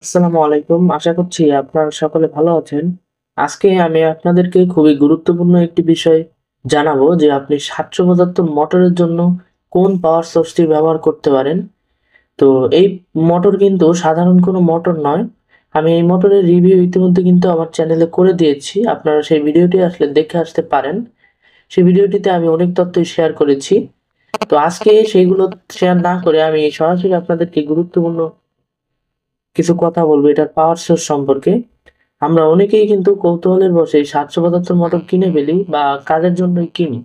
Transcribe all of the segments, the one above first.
আসসালামু আলাইকুম। আশা করছি আপনারা সকলে ভালো আছেন। আজকে আমি আপনাদেরকে খুবই গুরুত্বপূর্ণ একটি বিষয় জানাবো যে আপনি ৭৭৫ মোটরের জন্য কোন পাওয়ার সোর্সটি ব্যবহার করতে পারেন। তো এই মোটর কিন্তু সাধারণ কোনো মোটর নয়। আমি এই মোটরের রিভিউ ইতিমধ্যে কিন্তু আমার চ্যানেলে করে দিয়েছি। আপনারা সেই ভিডিওটি আসলে দেখে আসতে পারেন। সেই ভিডিওটিতে আমি অনেক তথ্যই শেয়ার করেছি। তো আজকে সেইগুলো শেয়ার না করে আমি সরাসরি আপনাদেরকে গুরুত্বপূর্ণ কিছু কথা বলবো এটার পাওয়ার সোর্স সম্পর্কে। আমরা অনেকেই কিন্তু কৌতূহলের বশে এই ৭৭৫ মোটর কিনে ফেলি বা কাজের জন্যই কিনি।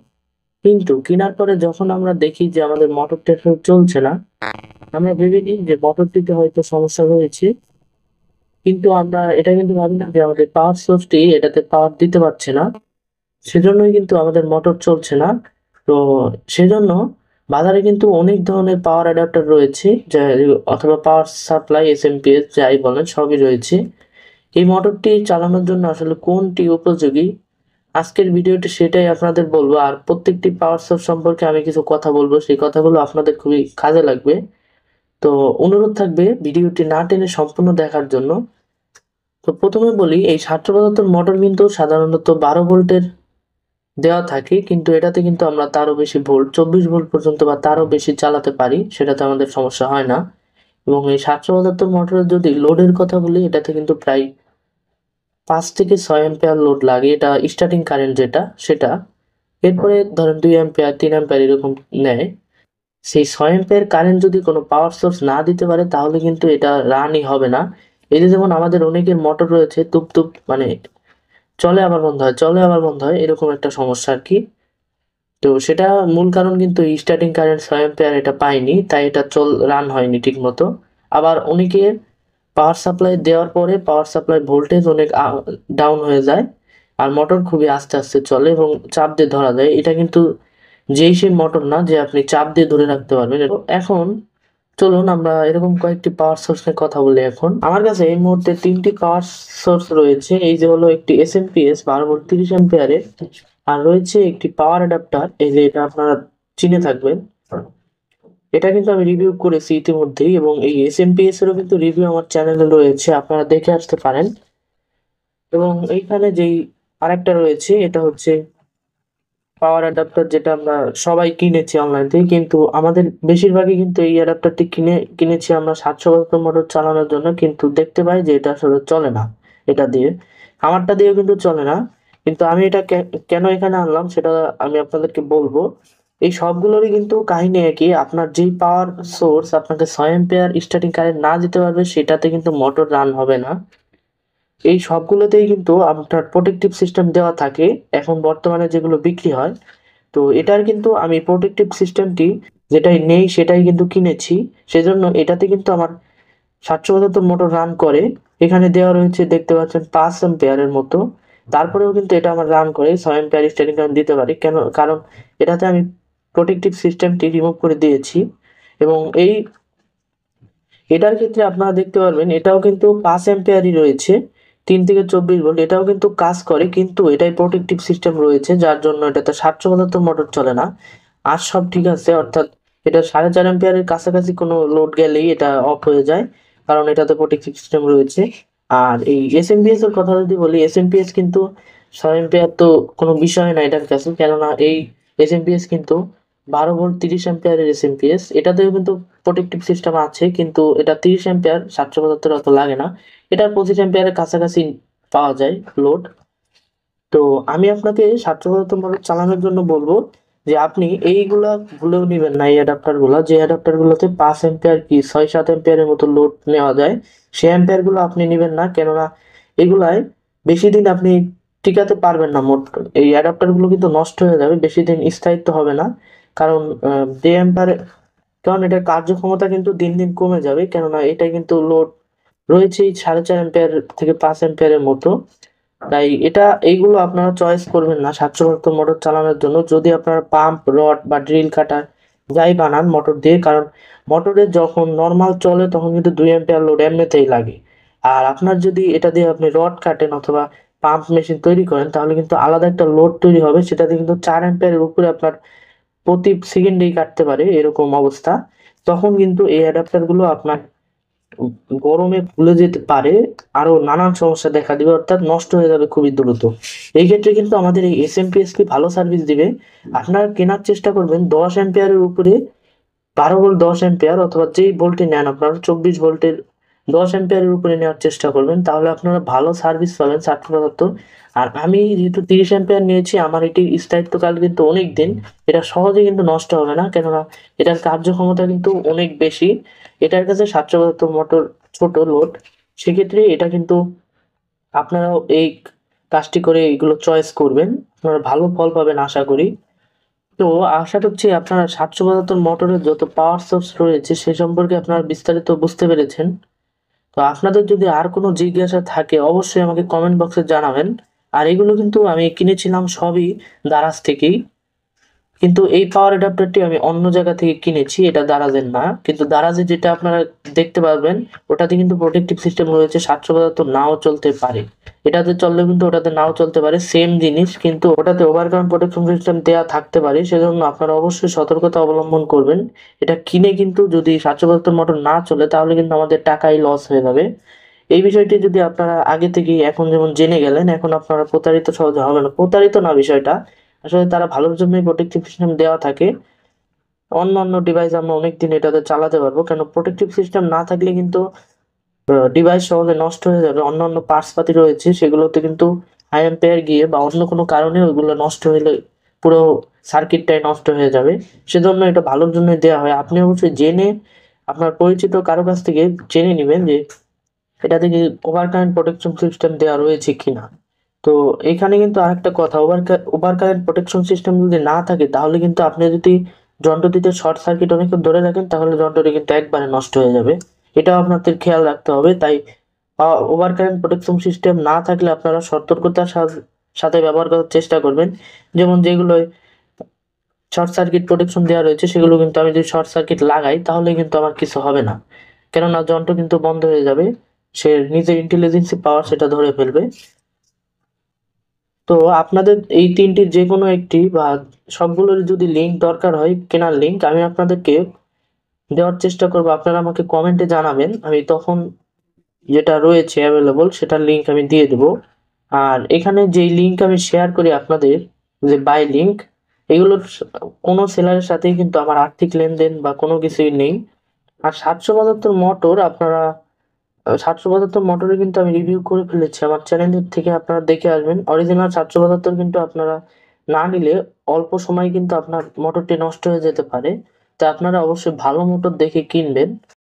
কিন্তু কিনার পরে যখন আমরা দেখি যে আমাদের মোটরটা আসলে চলছে না, আমরা ভেবে নিই যে মোটরটিতে হয়তো সমস্যা হয়েছে। কিন্তু আমরা এটা কিন্তু ভাবি না যে আমাদের পাওয়ার সোর্সটি এটাতে পাওয়ার দিতে পারছে না। সেজন্যই কিন্তু আমাদের মোটর চলছে না। তো সেজন্য বাজারে কিন্তু অনেক ধরনের পাওয়ার অ্যাডাপ্টার রয়েছে যা অথবা পাওয়ার সাপ্লাই এসএমপিএস যাই বলেন সবই রয়েছে। এই মোটরটি চালানোর জন্য আসলে কোনটি উপযোগী? আজকের ভিডিওতে সেটাই আপনাদের বলবো। আর প্রত্যেকটি পাওয়ার সোর্স সম্পর্কে আমি কিছু কথা বলবো। সেই কথাগুলো আপনাদের খুবই কাজে লাগবে। তো অনুরোধ থাকবে ভিডিওটি না টেনে সম্পূর্ণ দেখার জন্য। তো ১ম এ বলি এই ৭৭৫ মোটর কিন্তু সাধারণত ১২ ভোল্টের দেওয়া থাকে। কিন্তু এটাতে কিন্তু আমরা তারও বেশি ভোল্ট ২৪ ভোল্ট পর্যন্ত বা তারও বেশি চালাতে পারি। সেটাতে আমাদের সমস্যা হয় না। এবং এই ৭৭৫ মোটরের যদি লোডের কথা বলি এটাতে কিন্তু প্রায় ৫ থেকে ৬ অ্যাম্পিয়ার লোড লাগে। এটা স্টার্টিং কারেন্ট যেটা সেটা। এরপরে ধরেন ২ অ্যাম্পিয়ার ৩ অ্যাম্পিয়ার এরকম নেয়। সেই ৬ অ্যাম্পিয়ার কারেন্ট যদি কোনো পাওয়ার সোর্স না দিতে পারে তাহলে কিন্তু এটা রানই হবে না। এই যে যেমন আমাদের অনেকের মোটর রয়েছে তুপ মানে চলে আবার বন্ধ হয়, চলে আবার বন্ধ হয় এরকম একটা সমস্যা আরকি। তো সেটা মূল কারণ কিন্তু স্টার্টিং কারেন্ট ৬ অ্যাম্পিয়ার এটা পায়নি। তাই এটা রান হয়নি ঠিকমতো। আবার অনেকের পাওয়ার সাপ্লাই দেওয়ার পরে পাওয়ার সাপ্লাই ভোল্টেজ অনেক ডাউন হয়ে যায়। আর মোটর খুবই আস্তে চলে এবং চাপ দিয়ে ধরা যায়। এটা কিন্তু যেই সেই মোটর না যে আপনি চাপ দিয়ে ধরে রাখতে পারবেন। এখন চলুন আমরা এরকম কয়েকটি পাওয়ার সোর্স নিয়ে কথা বলি এখন। আমার কাছে এই মুহূর্তে ৩ টি পাওয়ার সোর্স রয়েছে। এই যে হলো একটি এসএমপিএস ১২ ভোল্ট ৩০ অ্যাম্পিয়ারের। আর রয়েছে একটি পাওয়ার অ্যাডাপ্টার। এই যে এটা আপনারা চিনে থাকবেন। এটা কিন্তু আমি রিভিউ করেছি ইতিমধ্যেই এবং এই এসএমপিএস এরও কিন্তু রিভিউ আমার চ্যানেলে রয়েছে। আপনারা দেখে আসতে পারেন। এবং এইখানে যেই আরেকটা রয়েছে এটা হচ্ছে পাওয়ার অ্যাডাপ্টার যেটা আমরা সবাই কিনেছি অনলাইন থেকে। কিন্তু আমাদের বেশিরভাগই কিন্তু এই অ্যাডাপ্টারটি কিনেছি আমরা ৭৭৫ মোটর চালানোর জন্য। কিন্তু দেখতে পাই যে এটা আসলে চলে না এটা দিয়ে। আমারটা দিয়েও কিন্তু চলে না। কিন্তু আমি এটা কেন এখানে আনলাম সেটা আমি আপনাদেরকে বলবো। এই সবগুলোরই কিন্তু কাহিনী একই। আপনার যেই পাওয়ার সোর্স আপনাকে ৬ অ্যাম্পিয়ার স্টার্টিং কারেন্ট না দিতে পারবে সেটাতে কিন্তু মোটর রান হবে না। এই সবগুলোতেই কিন্তু আপনার প্রোটেক্টিভ সিস্টেম দেওয়া থাকে। এখন বর্তমানে যেগুলো বিক্রি হয়। তো এটার কিন্তু আমি প্রোটেক্টিভ সিস্টেমটি যেটাই নেই সেটাই কিন্তু কিনেছি। সেজন্য এটাতে কিন্তু আমার ৭৭৫ মোটর রান করে। এখানে দেওয়া রয়েছে দেখতে পাচ্ছেন ৫ অ্যাম্পিয়ারের মতো। তারপরেও কিন্তু এটা আমার রান করে ৬ অ্যাম্পিয়ার স্টার্টিং কারেন্ট দিতে পারি। কারণ এটাতে আমি প্রোটেক্টিভ সিস্টেমটি রিমুভ করে দিয়েছি। এবং এটার ক্ষেত্রে আপনারা দেখতে পারবেন এটাও কিন্তু ৫ অ্যাম্পিয়ারই রয়েছে। ৩ থেকে ২৪ ভোল্ট এটাও কিন্তু কাজ করে কিন্তু এটাই প্রোটেক্টিভ সিস্টেম রয়েছে যার জন্য এটাতে ৭৭৫ মোটর চলে না। আর সব ঠিক আছে অর্থাৎ এটা ৪.৫ অ্যাম্পিয়ারের কাছাকাছি কোনো লোড গেলেই এটা অফ হয়ে যায়। কারণ এটাতে প্রোটেক্টিভ সিস্টেম রয়েছে। আর এই এসএমপিএস এর কথা যদি বলি এসএমপিএস কিন্তু ৬ অ্যাম্পিয়ার তো কোনো বিষয় না এটার কাছে। কেননা এই এসএমপিএস কিন্তু ১২ ভোল্ট ৩০ অ্যাম্পিয়ারের এসএমপিএস। এটাতেও কিন্তু প্রোটেক্টিভ সিস্টেম আছে কিন্তু এটা ৩০ অ্যাম্পিয়ার ৭৭৫ অত লাগে না। এটা ২৫ অ্যাম্পিয়ারের কাছাকাছি পাওয়া যায় লোড। তো আমি আপনাকে ৭৭৫ মোটর চালানোর জন্য বলব যে আপনি এইগুলা ভুলেও নিবেন না এই অ্যাডাপ্টার গুলা। যে অ্যাডাপ্টার গুলোতে ৫ অ্যাম্পিয়ার কি ৬-৭ অ্যাম্পিয়ারের মতো লোড নেওয়া যায়। সেই অ্যাম্পিয়ার গুলো আপনি নিবেন না। কেননা এগুলায় বেশিদিন আপনি টিকাতে পারবেন না এই অ্যাডাপ্টার গুলো কিন্তু নষ্ট হয়ে যাবে। বেশিদিন স্থায়িত্ব হবে না। কারণ যে অ্যাম্পিয়ার কারণ এটার কার্যক্ষমতা কিন্তু দিন কমে যাবে। কেননা এটা কিন্তু লোড রয়েছেই ৪.৫ অ্যাম্পিয়ার থেকে ৫ অ্যাম্পিয়ারের মতো। তাই এইগুলো আপনারা চয়েস করবেন না ৭৭৫ মোটর চালানোর জন্য। যদি আপনারা পাম্প, রড বা ড্রিল কাটার যাই বানান মোটর দিয়ে। কারণ মোটরে যখন নরমাল চলে তখন কিন্তু ২ অ্যাম্পিয়ার লোড এমনিতেই লাগে। আর আপনার যদি এটা দিয়ে আপনি রড কাটেন অথবা পাম্প মেশিন তৈরি করেন তাহলে কিন্তু আলাদা একটা লোড তৈরি হবে। সেটাতে কিন্তু ৪ অ্যাম্পিয়ারের উপরে আপনার প্রতি সেকেন্ডেই কাটতে পারে এরকম অবস্থা। তখন কিন্তু এই অ্যাডাপ্টার গুলো আপনার গরমে ফুলে যেতে পারে, আরো নানান সমস্যা দেখা দিবে, অর্থাৎ নষ্ট হয়ে যাবে খুবই দ্রুত। এই ক্ষেত্রে কিন্তু আমাদের এই এসএমপিএসপি ভালো সার্ভিস দিবে। আপনারা কেনার চেষ্টা করবেন 10 অ্যাম্পিয়ারের উপরে, 12 ভোল্ট 10 অ্যাম্পিয়ার, অথবা যেই ভোল্টে নেন আপনারা 24 ভোল্টের 10 অ্যাম্পিয়ারের উপরে নেওয়ার চেষ্টা করবেন, তাহলে আপনারা ভালো সার্ভিস পাবেন 60 পদার্থ। আর আমি যেহেতু 30 অ্যাম্পিয়ার নিয়েছি, আমার এটির স্থায়িত্বকাল কিন্তু অনেক দিন। এটা সহজে কিন্তু নষ্ট হবে না, কেননা এটার কার্যক্ষমতা কিন্তু অনেক বেশি। এটার কাছে 772 মোটর ছোট লোড, সেক্ষেত্রে এটা কিন্তু আপনারাও এই কাজটি করে এগুলো চয়েস করবেন, আপনারা ভালো ফল পাবেন আশা করি। তো আশা করছি আপনারা 772 মোটরের যত পাওয়ার সোর্স রয়েছে সে সম্পর্কে আপনারা বিস্তারিত বুঝতে পেরেছেন। তো আপনাদের যদি আর কোনো জিজ্ঞাসা থাকে অবশ্যই আমাকে কমেন্ট বক্সে জানাবেন। আর এগুলো কিন্তু আমি কিনেছিলাম সবই দারাজ থেকেই। কিন্তু এই পাওয়ার অ্যাডাপ্টারটি আমি অন্য জায়গা থেকে কিনেছি, এটা দারাজের না। কিন্তু দারাজে যেটা আপনারা দেখতে পারবেন, ওটাতে কিন্তু প্রোটেক্টিভ সিস্টেম রয়েছে, 772 নাও চলতে পারে। এটাতে চললেও কিন্তু ওটাতে নাও চলতে পারে, সেম জিনিস, কিন্তু ওটাতে ওভারকারেন্ট প্রোটেকশন সিস্টেম দেয়া থাকতে পারে। সেজন্য আপনারা অবশ্যই সতর্কতা অবলম্বন করবেন। এটা কিনে কিন্তু যদি 772 মোটর না চলে তাহলে কিন্তু আমাদের টাকাই লস হয়ে যাবে। এই বিষয়টি যদি আপনারা আগে থেকেই এখন যেমন জেনে গেলেন, এখন আপনারা প্রতারিত সহজে হবেন না। প্রতারিত না বিষয়টা, আসলে তারা ভালোর জন্যই প্রোটেক্টিভ সিস্টেম দেওয়া থাকে। অন্যান্য ডিভাইস আমরা অনেকদিন এটাতে চালাতে পারবো, কেন প্রোটেক্টিভ সিস্টেম না থাকলে কিন্তু ডিভাইস সহজে নষ্ট হয়ে যাবে। অন্যান্য পার্টস পাতি রয়েছে সেগুলোতে কিন্তু হাই অ্যাম্পিয়ার গিয়ে বা অন্য কোনো কারণে ওইগুলো নষ্ট হলে পুরো সার্কিটটাই নষ্ট হয়ে যাবে। সেজন্য এটা ভালোর জন্যই দেওয়া হয়। আপনি অবশ্যই জেনে আপনার পরিচিত কারো কাছ থেকে জেনে নিবেন যে এটা থেকে ওভার কারেন্ট প্রোটেকশন সিস্টেম দেওয়া রয়েছে কিনা। তো এখানে কিন্তু আরেকটা কথা, ওভার কারেন্ট প্রোটেকশন সিস্টেম যদি না থাকে তাহলে কিন্তু আপনি যদি যন্ত্রটিতে শর্ট সার্কিট অনেকক্ষণ ধরে রাখেন তাহলে যন্ত্রটি কিন্তু একবারে নষ্ট হয়ে যাবে। এটাও আপনাদের খেয়াল রাখতে হবে। তাই ওভার কারেন্ট প্রোটেকশন সিস্টেম না থাকলে আপনারা সতর্কতার সাথে ব্যবহার করার চেষ্টা করবেন। যেমন যেগুলোয় শর্ট সার্কিট প্রোটেকশন দেওয়া রয়েছে সেগুলো কিন্তু আমি যদি শর্ট সার্কিট লাগাই তাহলে কিন্তু আমার কিছু হবে না, কেননা যন্ত্র কিন্তু বন্ধ হয়ে যাবে, সে নিজের ইন্টেলিজেন্সি পাওয়ার সেটা ধরে ফেলবে। তো আপনাদের এই তিনটির যে কোনো একটি বা সবগুলোর যদি লিঙ্ক দরকার হয়, কেনার লিঙ্ক, আমি আপনাদেরকে দেওয়ার চেষ্টা করব। আপনারা আমাকে কমেন্টে জানাবেন, আমি তখন যেটা রয়েছে অ্যাভেলেবল সেটার লিঙ্ক আমি দিয়ে দেবো। আর এখানে যেই লিঙ্ক আমি শেয়ার করি আপনাদের, যে বাই লিঙ্ক, এগুলোর কোনো সেলারের সাথেই কিন্তু আমার আর্থিক লেনদেন বা কোনো কিছুই নেই। আর 772 মোটর আপনারা 772 মোটরে কিন্তু আমি রিভিউ করে ফেলেছি আমার চ্যানেলের থেকে, আপনারা দেখে আসবেন। অরিজিনাল 772 কিন্তু আপনারা না নিলে অল্প সময় কিন্তু আপনার মোটরটি নষ্ট হয়ে যেতে পারে। তো আপনারা অবশ্যই ভালো মোটর দেখে কিনবেন।